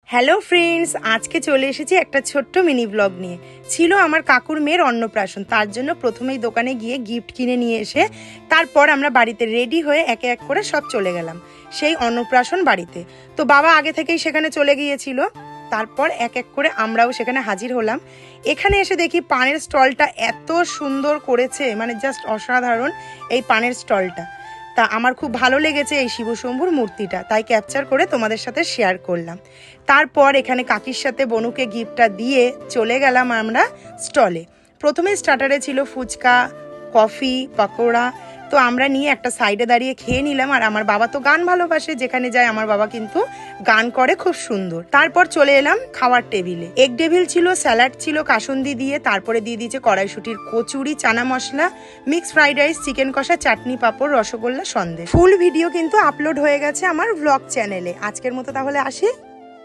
Hello friends, আজকে চলে এসেছি একটা ছোট্ট মিনি ব্লগ নিয়ে। ছিল আমার কাকুর মেয়ের অন্নপ্রাশন, তার জন্য প্রথমেই দোকানে গিয়ে গিফট কিনে নিয়ে এসে তারপর আমরা বাড়িতে রেডি হয়ে একে এক করে সব চলে গেলাম সেই অন্নপ্রাশন বাড়িতে। তো বাবা আগে থেকেই সেখানে চলে গিয়েছিল, তারপর এক এক করে আমরাও সেখানে হাজির হলাম। এখানে এসে দেখি পানের স্টলটা এত সুন্দর করেছে, মানে জাস্ট অসাধারণ এই পানের স্টলটা। তা আমার খুব ভালো লেগেছে এই শিবশম্ভুর মূর্তিটা, তাই ক্যাপচার করে তোমাদের সাথে শেয়ার করলাম। তারপর এখানে কাকির সাথে বনুকে গিফটটা দিয়ে চলে গেলাম আমরা স্টলে। প্রথমে স্টার্টারে ছিল ফুচকা, কফি, পকোড়া। তো আমরা নিয়ে একটা সাইডে দাঁড়িয়ে খেয়ে নিলাম। আর আমার বাবা তো গান ভালোবাসে, যেখানে যায় আমার বাবা কিন্তু গান করে খুব সুন্দর। তারপর চলে এলাম খাওয়ার টেবিলে। এগ টেবিল ছিল, স্যালাড ছিল কাসুন্দি দিয়ে, তারপরে দিয়ে দিয়েছে কড়াইশুটির kachori, chana masala, mix fried rice, chicken কষা, চাটনি, পাঁপড়, রসগোল্লা, সন্দেশ। ফুল ভিডিও কিন্তু আপলোড হয়ে গেছে আমার ভ্লগ চ্যানেলে। আজকের মতো তাহলে আসি।